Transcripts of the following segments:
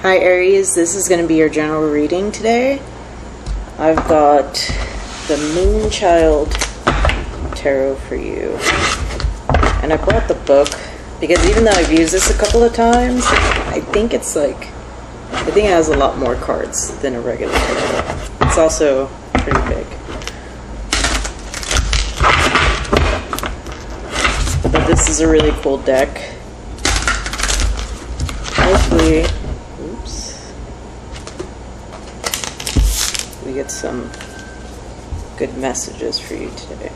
Hi Aries, this is going to be your general reading today. I've got the Moonchild Tarot for you. And I brought the book because even though I've used this a couple of times, I think it has a lot more cards than a regular tarot. It's also pretty big. But this is a really cool deck. Hopefully, we get some good messages for you today.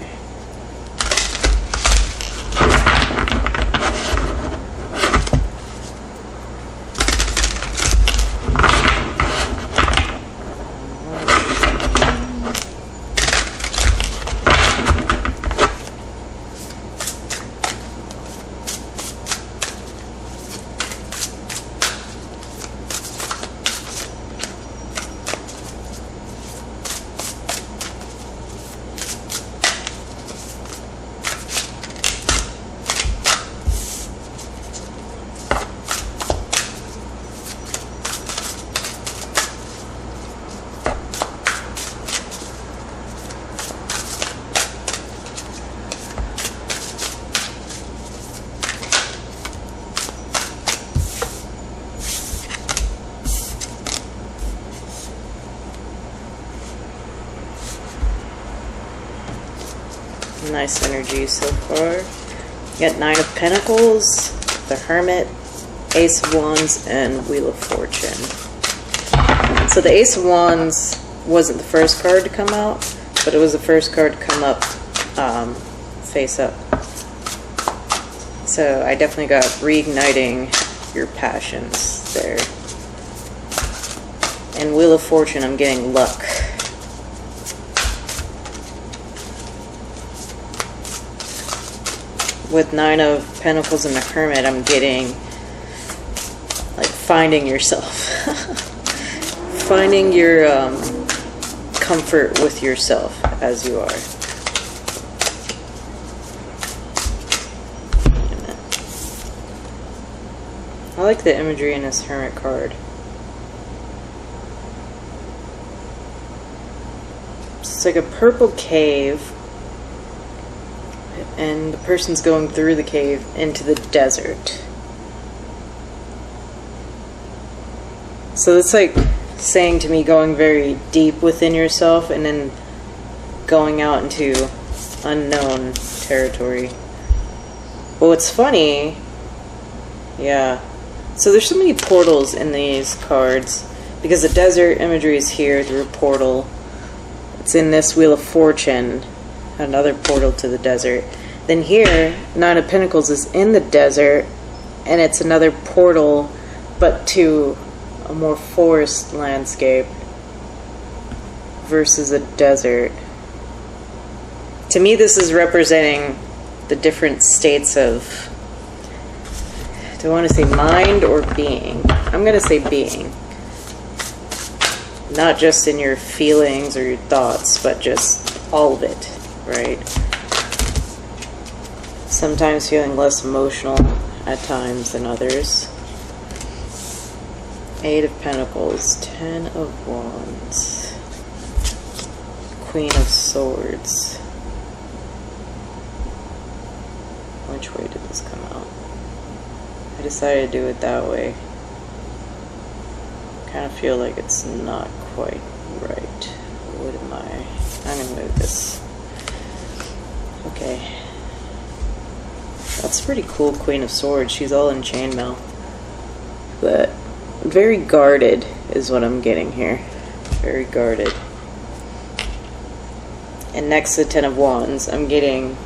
Nice energy so far. You got 9 of Pentacles, the Hermit, Ace of Wands, and Wheel of Fortune. So the Ace of Wands wasn't the first card to come out, but it was the first card to come up face up. So I definitely got reigniting your passions there. And Wheel of Fortune, I'm getting luck. With 9 of Pentacles and the Hermit, I'm getting like finding yourself. Finding your comfort with yourself as you are. I like the imagery in this Hermit card. It's like a purple cave. And the person's going through the cave into the desert. So it's like saying to me going very deep within yourself and then going out into unknown territory. But what's funny, yeah. So there's so many portals in these cards because the desert imagery is here through a portal. It's in this Wheel of Fortune, another portal to the desert. Then here, 9 of Pentacles is in the desert, and it's another portal, but to a more forest landscape versus a desert. To me, this is representing the different states of, do I want to say mind or being? I'm going to say being. Not just in your feelings or your thoughts, but just all of it, right? Sometimes feeling less emotional at times than others. 8 of Pentacles, 10 of Wands, Queen of Swords. Which way did this come out? I decided to do it that way. I kind of feel like it's not quite right. What am I? I'm going to move this. Okay. That's pretty cool, Queen of Swords. She's all in chainmail. But very guarded is what I'm getting here. Very guarded. And next to 10 of Wands, I'm getting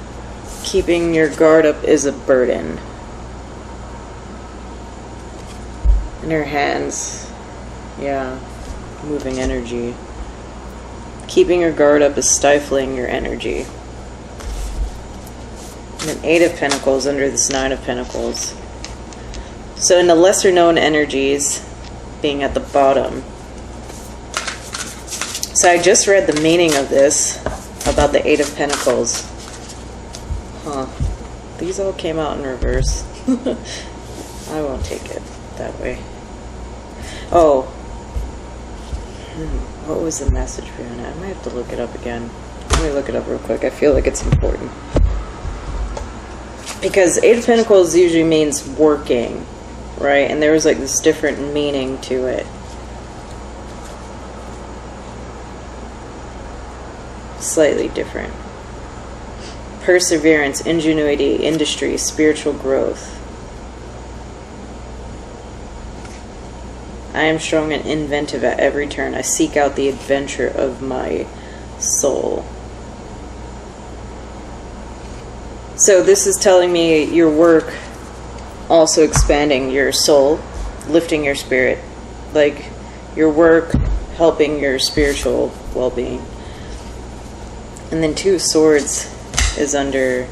keeping your guard up is a burden. In her hands, yeah, moving energy. Keeping your guard up is stifling your energy. And an 8 of Pentacles under this 9 of Pentacles. So in the lesser known energies being at the bottom. So I just read the meaning of this about the 8 of Pentacles. Huh. These all came out in reverse. I won't take it that way. Oh. What was the message behind it? I might have to look it up again. Let me look it up real quick. I feel like it's important. Because Eight of Pentacles usually means working, right? And there was like this different meaning to it. Slightly different. Perseverance, ingenuity, industry, spiritual growth. I am strong and inventive at every turn. I seek out the adventure of my soul. So this is telling me your work also expanding your soul, lifting your spirit. Like your work helping your spiritual well-being. And then Two of Swords is under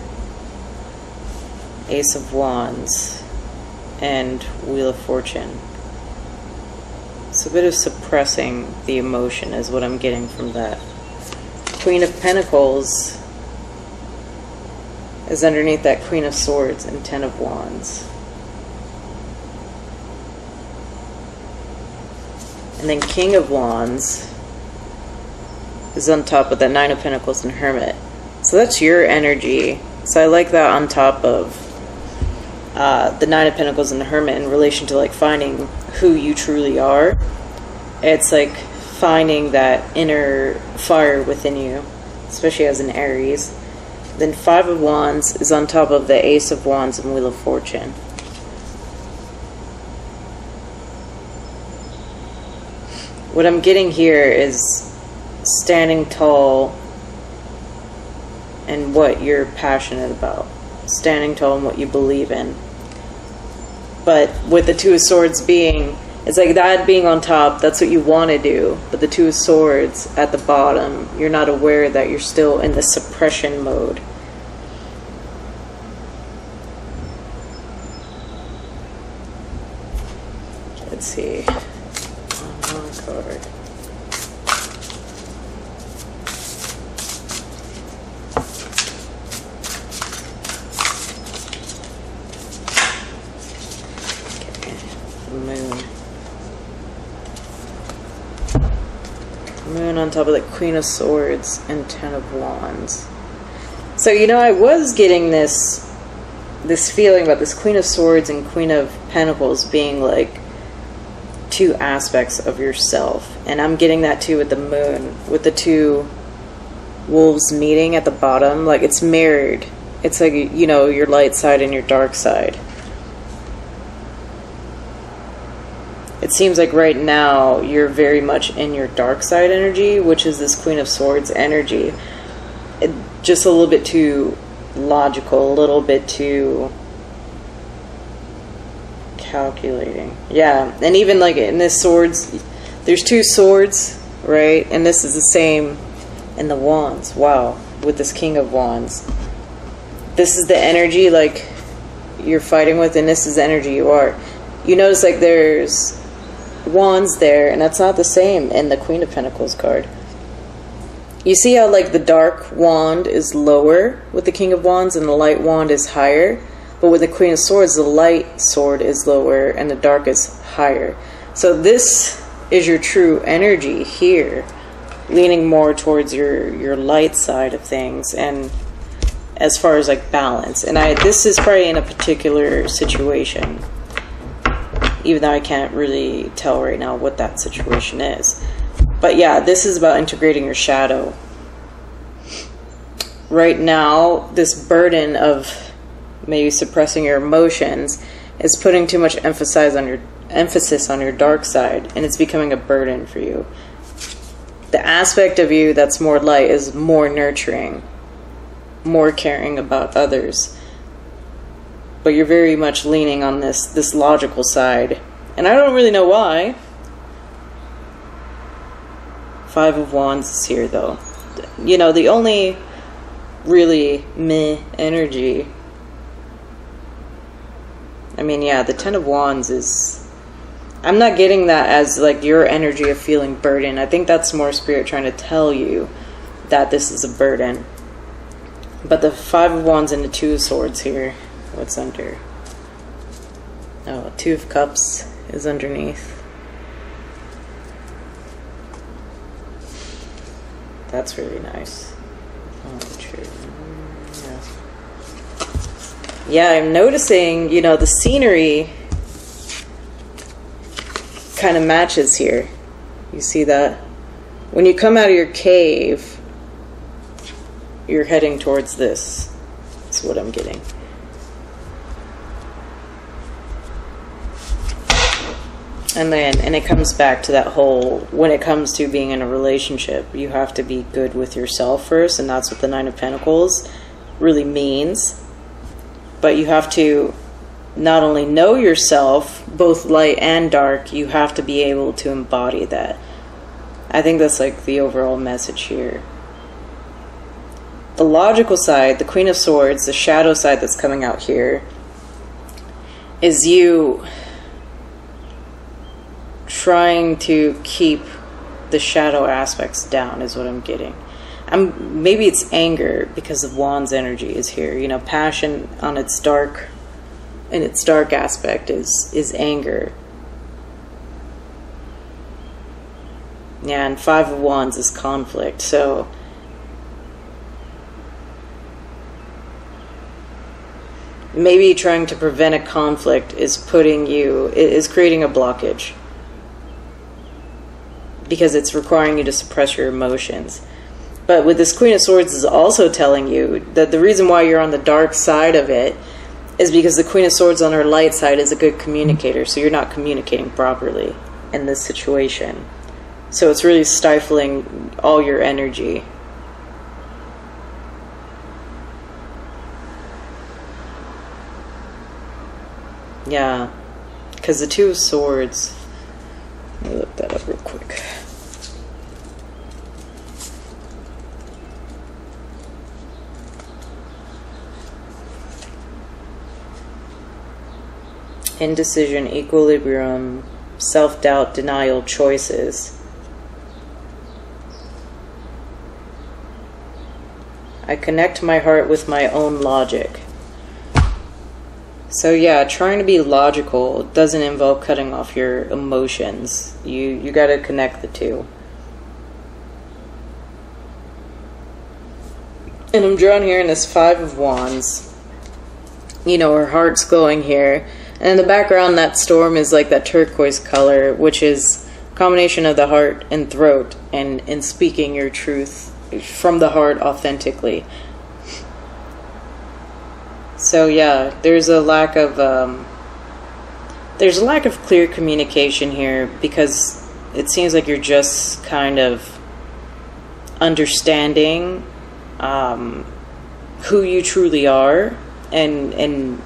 Ace of Wands and Wheel of Fortune. It's a bit of suppressing the emotion is what I'm getting from that. Queen of Pentacles is underneath that Queen of Swords and Ten of Wands. And then King of Wands is on top of that Nine of Pentacles and Hermit. So that's your energy. So I like that on top of the Nine of Pentacles and the Hermit in relation to like finding who you truly are. It's like finding that inner fire within you, especially as an Aries. Then Five of Wands is on top of the Ace of Wands and Wheel of Fortune. What I'm getting here is standing tall in what you're passionate about. Standing tall in what you believe in. But with the Two of Swords being, it's like that being on top, that's what you want to do. But the Two of Swords at the bottom, you're not aware that you're still in the suppression mode. Let's see. One card. Moon on top of the Queen of Swords and Ten of Wands. So, you know, I was getting this feeling about this Queen of Swords and Queen of Pentacles being like two aspects of yourself. And I'm getting that too with the Moon, with the two wolves meeting at the bottom. Like it's mirrored. It's like, you know, your light side and your dark side. It seems like right now you're very much in your dark side energy, which is this Queen of Swords energy. Just a little bit too logical, a little bit too calculating. Yeah, and even like in this swords, there's two swords, right? And this is the same in the Wands. Wow, with this King of Wands. This is the energy like you're fighting with, and this is the energy you are. You notice like there's wands there, and that's not the same in the Queen of Pentacles card. You see how like the dark wand is lower with the King of Wands and the light wand is higher, but with the Queen of Swords the light sword is lower and the dark is higher. So this is your true energy here, leaning more towards your light side of things, and as far as like balance. And this is probably in a particular situation, even though I can't really tell right now what that situation is. But yeah, this is about integrating your shadow. Right now, this burden of maybe suppressing your emotions is putting too much emphasis on your dark side, and it's becoming a burden for you. The aspect of you that's more light is more nurturing, more caring about others. But you're very much leaning on this logical side. And I don't really know why. Five of Wands is here, though. You know, the only really meh energy. I mean, yeah, the Ten of Wands is... I'm not getting that as, like, your energy of feeling burden. I think that's more Spirit trying to tell you that this is a burden. But the Five of Wands and the Two of Swords here... What's under? Oh, Two of Cups is underneath. That's really nice. Oh, true. Yeah, I'm noticing, you know, the scenery kind of matches here. You see that? When you come out of your cave, you're heading towards this. That's what I'm getting. And it comes back to that whole, when it comes to being in a relationship, you have to be good with yourself first, and that's what the Nine of Pentacles really means. But you have to not only know yourself, both light and dark, you have to be able to embody that. I think that's like the overall message here. The logical side, the Queen of Swords, the shadow side that's coming out here, is you trying to keep the shadow aspects down, is what I'm getting. Maybe it's anger, because of Wands energy is here. You know, passion on its dark, in its dark aspect is anger. Yeah, and Five of Wands is conflict. So maybe trying to prevent a conflict is creating a blockage, because it's requiring you to suppress your emotions. But with this Queen of Swords is also telling you that the reason why you're on the dark side of it is because the Queen of Swords on her light side is a good communicator, so you're not communicating properly in this situation. So it's really stifling all your energy. Yeah, because the Two of Swords, let me look that up real quick. Indecision, equilibrium, self-doubt, denial, choices. I connect my heart with my own logic. So yeah, trying to be logical doesn't involve cutting off your emotions. You got to connect the two. And I'm drawn here in this Five of Wands. You know, her heart's glowing here. And in the background, that storm is like that turquoise color, which is a combination of the heart and throat, and speaking your truth from the heart authentically. So yeah, there's a lack of clear communication here, because it seems like you're just kind of understanding who you truly are, and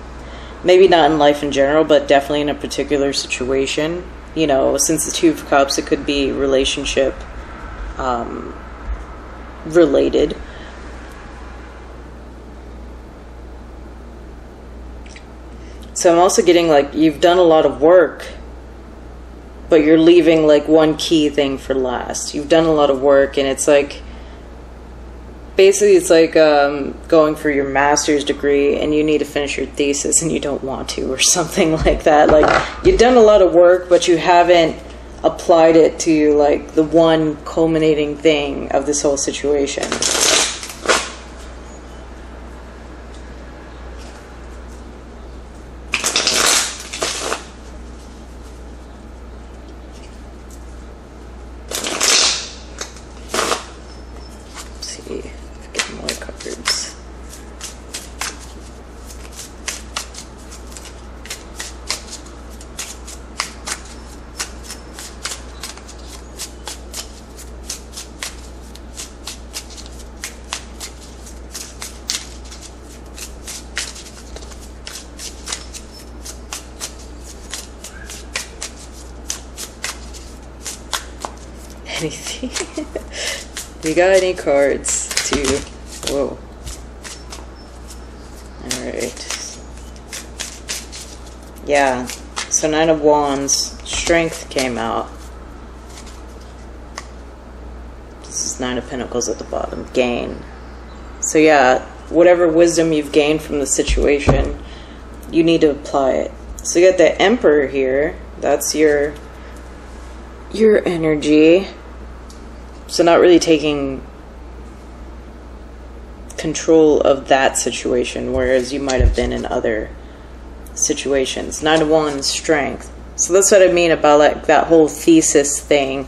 maybe not in life in general, but definitely in a particular situation. You know, since the Two of Cups, it could be relationship related. So I'm also getting like you've done a lot of work, but you're leaving like one key thing for last. You've done a lot of work, and it's like, basically it's like going for your master's degree and you need to finish your thesis and you don't want to, or something like that. Like, you've done a lot of work, but you haven't applied it to like the one culminating thing of this whole situation. Anything? You got any cards to... Whoa. Alright. Yeah. So Nine of Wands. Strength came out. This is Nine of Pentacles at the bottom. Gain. So yeah, whatever wisdom you've gained from the situation, you need to apply it. So you got the Emperor here. That's your energy. So not really taking control of that situation, whereas you might have been in other situations. 9 of Wands, strength. So that's what I mean about like that whole thesis thing.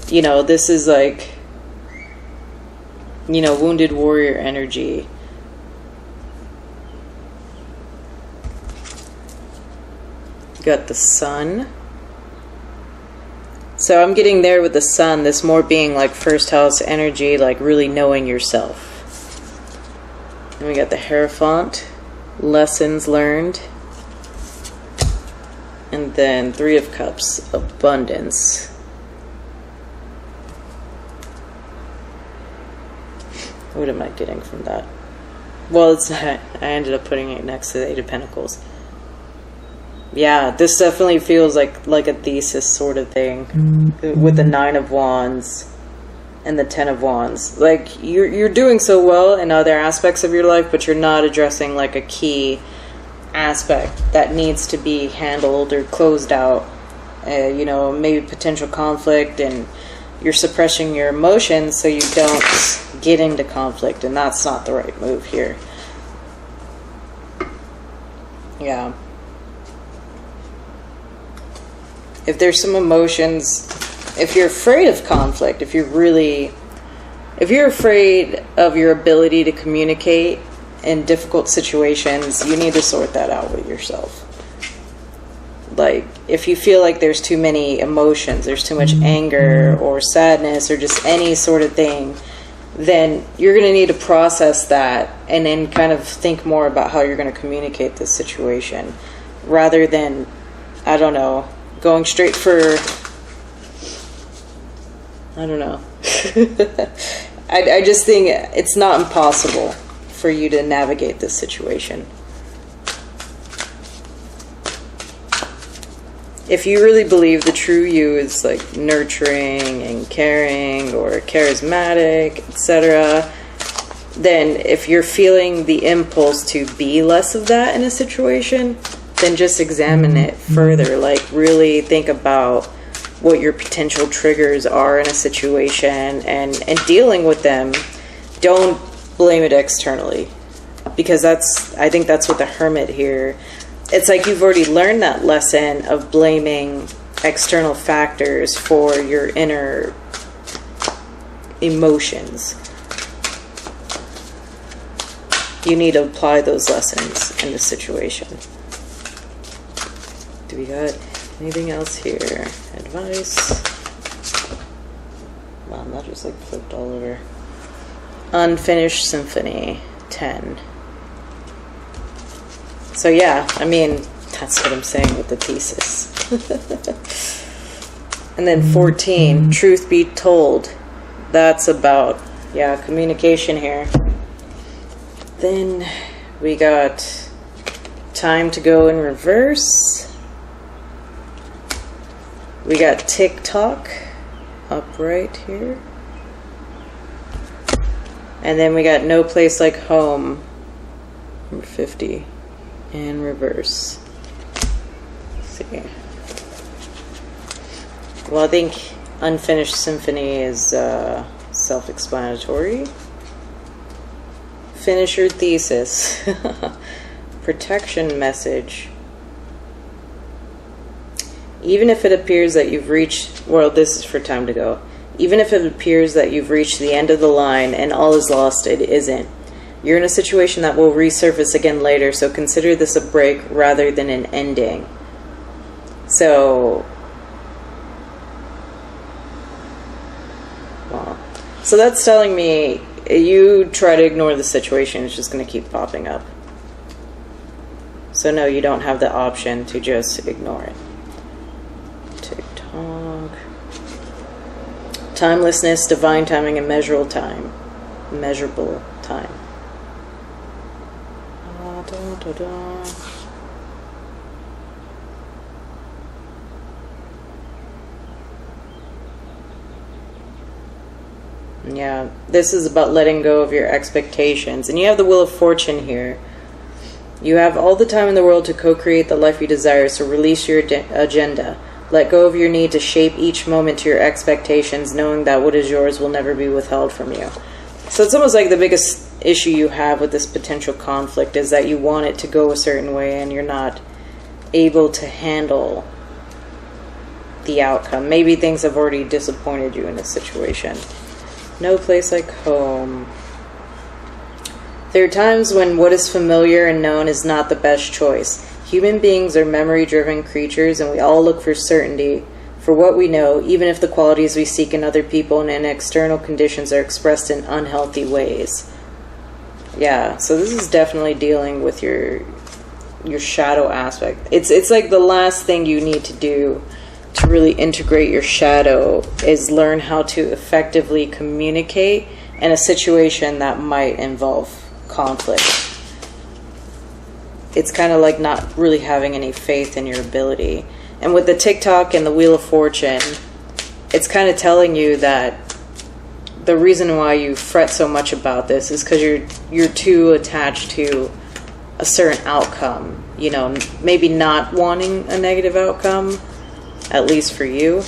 You know, this is like, you know, wounded warrior energy. Got the Sun. So I'm getting there with the Sun, this more being like first house energy, like really knowing yourself. And we got the Hierophant, lessons learned. And then 3 of Cups, abundance. What am I getting from that? Well, it's I ended up putting it next to the 8 of Pentacles. Yeah, this definitely feels like a thesis sort of thing with the 9 of Wands and the 10 of Wands. Like you're doing so well in other aspects of your life, but you're not addressing like a key aspect that needs to be handled or closed out. You know, maybe potential conflict, and you're suppressing your emotions so you don't get into conflict, and that's not the right move here. Yeah. If there's some emotions, if you're afraid of conflict, if you're afraid of your ability to communicate in difficult situations, you need to sort that out with yourself. Like, if you feel like there's too many emotions, there's too much anger or sadness or just any sort of thing, then you're going to need to process that and then kind of think more about how you're going to communicate this situation, rather than, I don't know, going straight for, I don't know. I just think it's not impossible for you to navigate this situation. If you really believe the true you is like nurturing and caring or charismatic, etc., then if you're feeling the impulse to be less of that in a situation, then just examine it further. Like, really think about what your potential triggers are in a situation and dealing with them. Don't blame it externally, because I think that's what the Hermit here, it's like you've already learned that lesson of blaming external factors for your inner emotions. You need to apply those lessons in the situation. Do we got anything else here? Advice. Wow, that just like flipped all over. Unfinished symphony, 10. So yeah, I mean, that's what I'm saying with the thesis. And then 14, truth be told. That's about, yeah, communication here. Then we got time to go in reverse. We got TikTok upright here. And then we got no place like home, number 50, in reverse. Let's see. Well, I think unfinished symphony is self-explanatory. Finish your thesis. Protection message. Even if it appears that you've reached, well, this is for time to go. Even if it appears that you've reached the end of the line and all is lost, it isn't. You're in a situation that will resurface again later, so consider this a break rather than an ending. So, well, so that's telling me you try to ignore the situation, it's just going to keep popping up. So no, you don't have the option to just ignore it. TikTok. Timelessness, divine timing, and measurable time. Measurable time. Yeah, this is about letting go of your expectations. And you have the Wheel of Fortune here. You have all the time in the world to co-create the life you desire, so release your agenda. Let go of your need to shape each moment to your expectations, knowing that what is yours will never be withheld from you. So it's almost like the biggest issue you have with this potential conflict is that you want it to go a certain way and you're not able to handle the outcome. Maybe things have already disappointed you in this situation. No place like home. There are times when what is familiar and known is not the best choice. Human beings are memory-driven creatures, and we all look for certainty for what we know, even if the qualities we seek in other people and in external conditions are expressed in unhealthy ways. Yeah, so this is definitely dealing with your shadow aspect. It's like the last thing you need to do to really integrate your shadow is learn how to effectively communicate in a situation that might involve conflict. It's kind of like not really having any faith in your ability. And with the TikTok and the Wheel of Fortune, it's kind of telling you that the reason why you fret so much about this is because you're too attached to a certain outcome. You know, maybe not wanting a negative outcome, at least for you.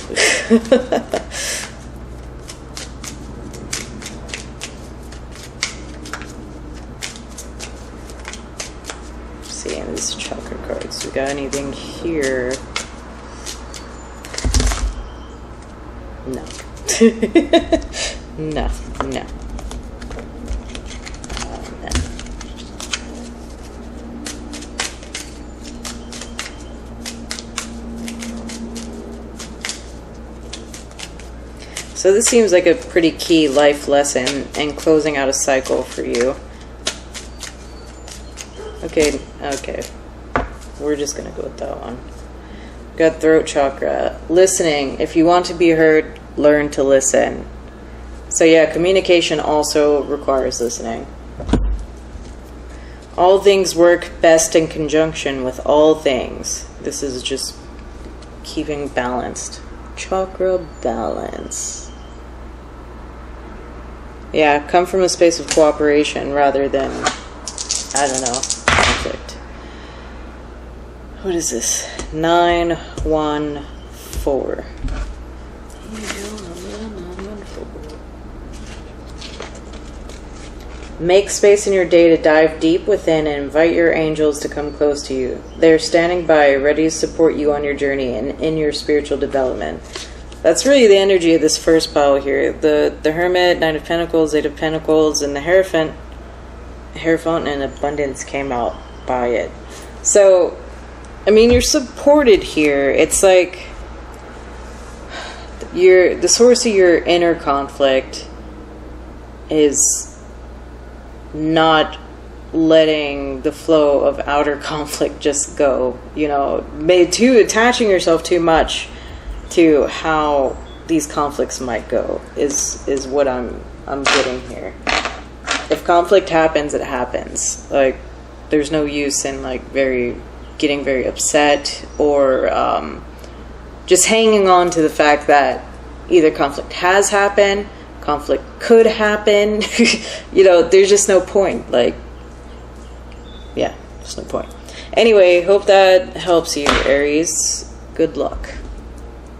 See, and these chakra cards. We got anything here? No. No. No. So this seems like a pretty key life lesson and closing out a cycle for you. Okay. We're just going to go with that one. Got throat chakra. Listening. If you want to be heard, learn to listen. So yeah, communication also requires listening. All things work best in conjunction with all things. This is just keeping balanced. Chakra balance. Yeah, come from a space of cooperation rather than, I don't know, conflict. What is this? 914. Make space in your day to dive deep within and invite your angels to come close to you. They are standing by, ready to support you on your journey and in your spiritual development. That's really the energy of this first pile here. The Hermit, Knight of Pentacles, Eight of Pentacles, and the Hierophant and Abundance came out by it. So, I mean, you're supported here. It's like the source of your inner conflict is not letting the flow of outer conflict just go. You know, attaching yourself too much to how these conflicts might go is what I'm getting here. If conflict happens, it happens. Like, there's no use in like getting very upset or just hanging on to the fact that either conflict has happened, conflict could happen. You know, there's just no point. Like, yeah, there's no point. Anyway, hope that helps you, Aries. Good luck.